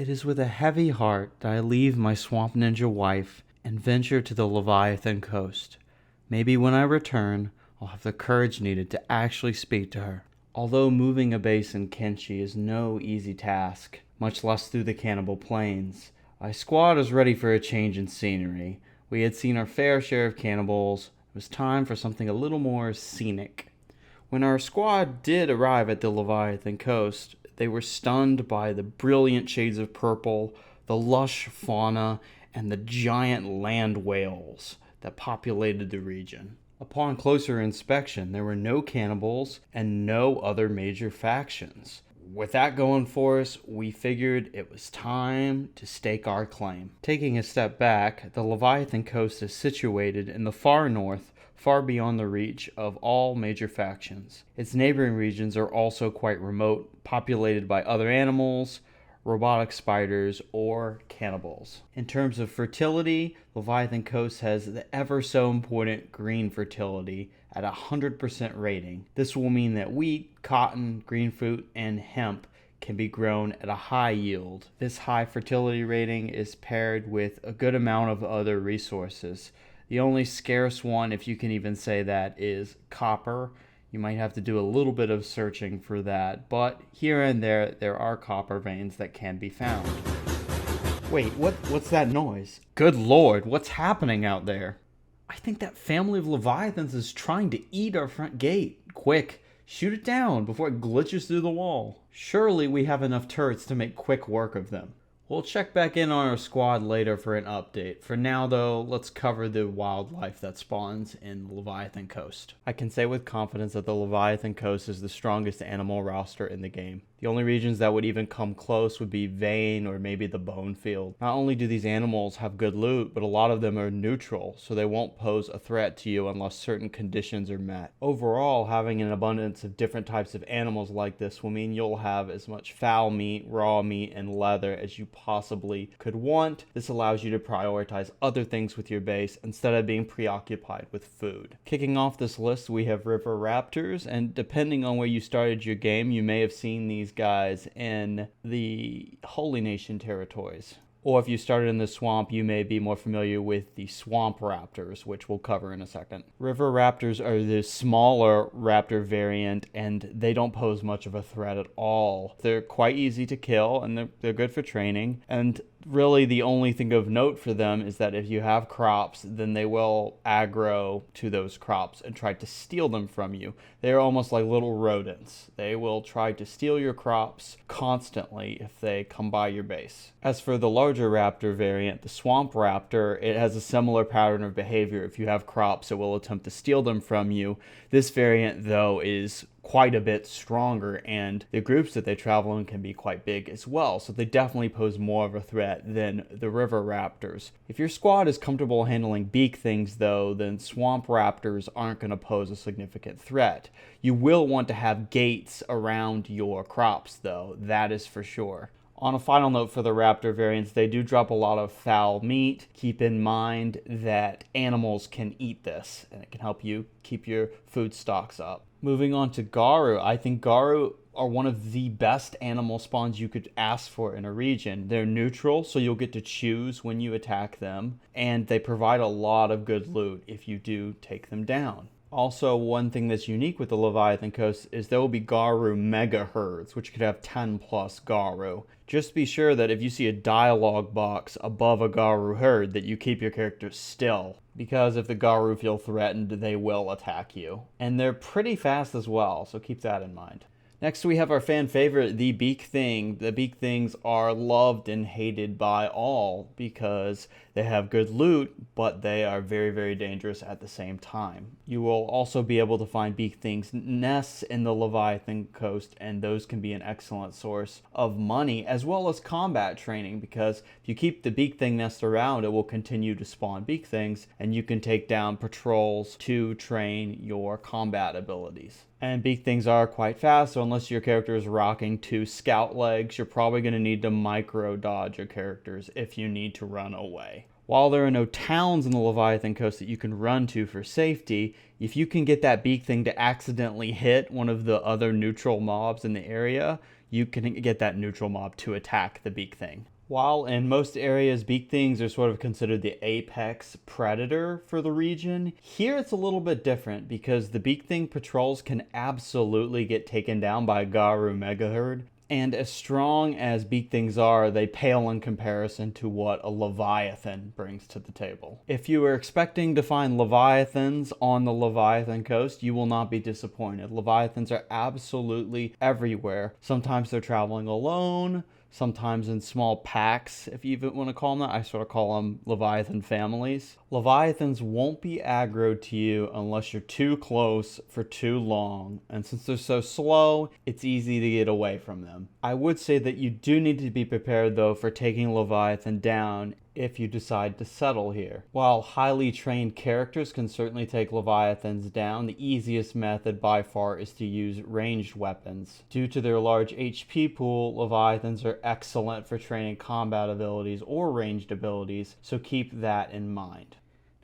It is with a heavy heart that I leave my swamp ninja wife and venture to the Leviathan Coast. Maybe when I return, I'll have the courage needed to actually speak to her. Although moving a base in Kenshi is no easy task, much less through the Cannibal Plains, my squad is ready for a change in scenery. We had seen our fair share of cannibals. It was time for something a little more scenic. When our squad did arrive at the Leviathan Coast, they were stunned by the brilliant shades of purple, the lush fauna, and the giant land whales that populated the region. Upon closer inspection, there were no cannibals and no other major factions. With that going for us, we figured it was time to stake our claim. Taking a step back, the Leviathan Coast is situated in the far north, far beyond the reach of all major factions. Its neighboring regions are also quite remote, populated by other animals, robotic spiders, or cannibals. In terms of fertility, Leviathan Coast has the ever so important green fertility at 100% rating. This will mean that wheat, cotton, green fruit, and hemp can be grown at a high yield. This high fertility rating is paired with a good amount of other resources. The only scarce one, if you can even say that, is copper. You might have to do a little bit of searching for that, but here and there are copper veins that can be found. Wait, what's that noise? Good lord, what's happening out there? I think that family of Leviathans is trying to eat our front gate. Quick, shoot it down before it glitches through the wall. Surely we have enough turrets to make quick work of them. We'll check back in on our squad later for an update. For now, though, let's cover the wildlife that spawns in the Leviathan Coast. I can say with confidence that the Leviathan Coast is the strongest animal roster in the game. The only regions that would even come close would be Vein or maybe the Bone Field. Not only do these animals have good loot, but a lot of them are neutral, so they won't pose a threat to you unless certain conditions are met. Overall, having an abundance of different types of animals like this will mean you'll have as much fowl meat, raw meat, and leather as you possibly could want. This allows you to prioritize other things with your base instead of being preoccupied with food. Kicking off this list, we have river raptors, and depending on where you started your game, you may have seen these guys in the Holy Nation territories. Or if you started in the swamp, you may be more familiar with the swamp raptors, which we'll cover in a second. River raptors are the smaller raptor variant, and they don't pose much of a threat at all. They're quite easy to kill, and they're good for training. And really the only thing of note for them is that if you have crops, then they will aggro to those crops and try to steal them from you. They're almost like little rodents. They will try to steal your crops constantly if they come by your base. As for the larger raptor variant, the swamp raptor, it has a similar pattern of behavior. If you have crops, it will attempt to steal them from you. This variant, though, is quite a bit stronger, and the groups that they travel in can be quite big as well, so they definitely pose more of a threat than the river raptors. If your squad is comfortable handling beak things, though, then swamp raptors aren't going to pose a significant threat. You will want to have gates around your crops, though, that is for sure. On a final note for the raptor variants, they do drop a lot of foul meat. Keep in mind that animals can eat this, and it can help you keep your food stocks up. Moving on to Garu, I think Garu are one of the best animal spawns you could ask for in a region. They're neutral, so you'll get to choose when you attack them, and they provide a lot of good loot if you do take them down. Also, one thing that's unique with the Leviathan Coast is there will be Garu mega herds, which could have 10 plus Garu. Just be sure that if you see a dialogue box above a Garu herd, that you keep your character still, because if the Garu feel threatened, they will attack you. And they're pretty fast as well, so keep that in mind. Next, we have our fan favorite, the Beak Thing. The Beak Things are loved and hated by all because they have good loot, but they are very, very dangerous at the same time. You will also be able to find Beak Things nests in the Leviathan Coast, and those can be an excellent source of money as well as combat training, because if you keep the Beak Thing nest around, it will continue to spawn Beak Things, and you can take down patrols to train your combat abilities. And Beak Things are quite fast, so unless your character is rocking 2 scout legs, you're probably going to need to micro-dodge your characters if you need to run away. While there are no towns in the Leviathan Coast that you can run to for safety, if you can get that Beak Thing to accidentally hit one of the other neutral mobs in the area, you can get that neutral mob to attack the beak thing. While in most areas, beak things are sort of considered the apex predator for the region, here it's a little bit different because the beak thing patrols can absolutely get taken down by a Garu megaherd. And as strong as beak things are, they pale in comparison to what a Leviathan brings to the table. If you were expecting to find Leviathans on the Leviathan Coast, you will not be disappointed. Leviathans are absolutely everywhere. Sometimes they're traveling alone, sometimes in small packs, if you even want to call them that. I sort of call them Leviathan families. Leviathans won't be aggroed to you unless you're too close for too long, and since they're so slow, it's easy to get away from them. I would say that you do need to be prepared though for taking Leviathan down if you decide to settle here. While highly trained characters can certainly take Leviathans down, the easiest method by far is to use ranged weapons. Due to their large HP pool, Leviathans are excellent for training combat abilities or ranged abilities, so keep that in mind.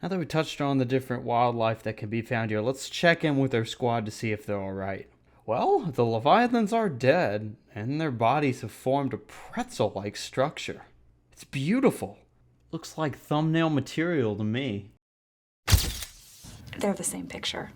Now that we touched on the different wildlife that can be found here, let's check in with our squad to see if they're alright. Well, the Leviathans are dead, and their bodies have formed a pretzel-like structure. It's beautiful. Looks like thumbnail material to me. They're the same picture.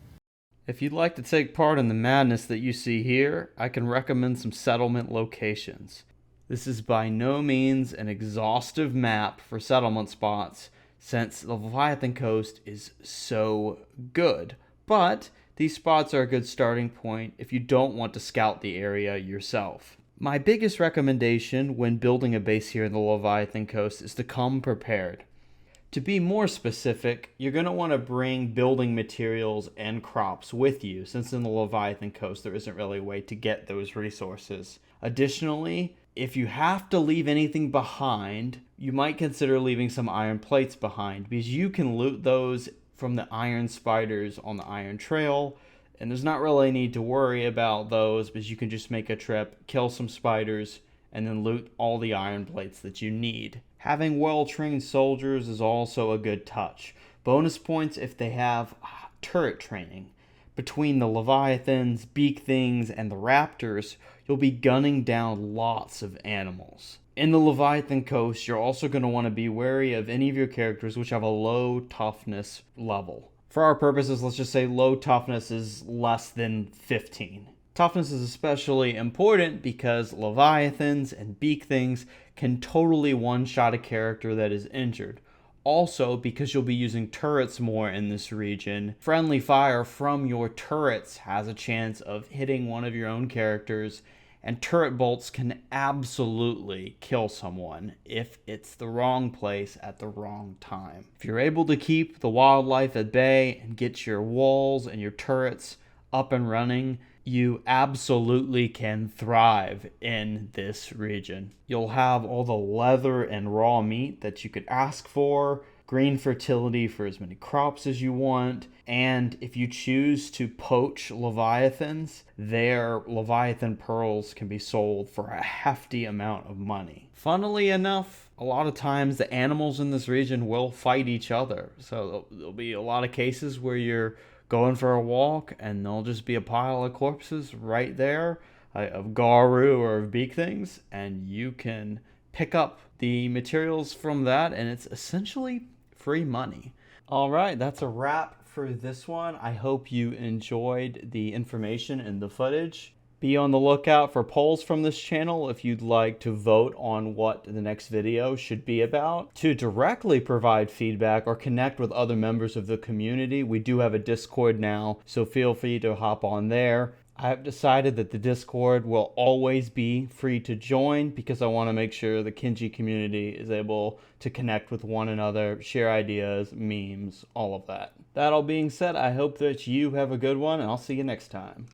If you'd like to take part in the madness that you see here, I can recommend some settlement locations. This is by no means an exhaustive map for settlement spots, since the Leviathan Coast is so good. But these spots are a good starting point if you don't want to scout the area yourself. My biggest recommendation when building a base here in the Leviathan Coast is to come prepared. To be more specific, you're going to want to bring building materials and crops with you, since in the Leviathan Coast there isn't really a way to get those resources. Additionally, if you have to leave anything behind, you might consider leaving some iron plates behind, because you can loot those from the iron spiders on the iron trail. And there's not really a need to worry about those, because you can just make a trip, kill some spiders, and then loot all the iron plates that you need. Having well-trained soldiers is also a good touch. Bonus points if they have turret training. Between the Leviathans, beak things, and the raptors, you'll be gunning down lots of animals. In the Leviathan Coast, you're also going to want to be wary of any of your characters which have a low toughness level. For our purposes, let's just say low toughness is less than 15. Toughness is especially important because Leviathans and beak things can totally one-shot a character that is injured. Also, because you'll be using turrets more in this region, friendly fire from your turrets has a chance of hitting one of your own characters, and turret bolts can absolutely kill someone if it's the wrong place at the wrong time. If you're able to keep the wildlife at bay and get your walls and your turrets up and running, you absolutely can thrive in this region. You'll have all the leather and raw meat that you could ask for, green fertility for as many crops as you want, and if you choose to poach Leviathans, their Leviathan pearls can be sold for a hefty amount of money. Funnily enough, a lot of times the animals in this region will fight each other, so there'll be a lot of cases where you're going for a walk and there'll just be a pile of corpses right there of Garu or of beak things, and you can pick up the materials from that, and it's essentially free money. All right, that's a wrap for this one. I hope you enjoyed the information and the footage. Be on the lookout for polls from this channel if you'd like to vote on what the next video should be about. To directly provide feedback or connect with other members of the community, we do have a Discord now, so feel free to hop on there. I have decided that the Discord will always be free to join because I want to make sure the Kenshi community is able to connect with one another, share ideas, memes, all of that. That all being said, I hope that you have a good one, and I'll see you next time.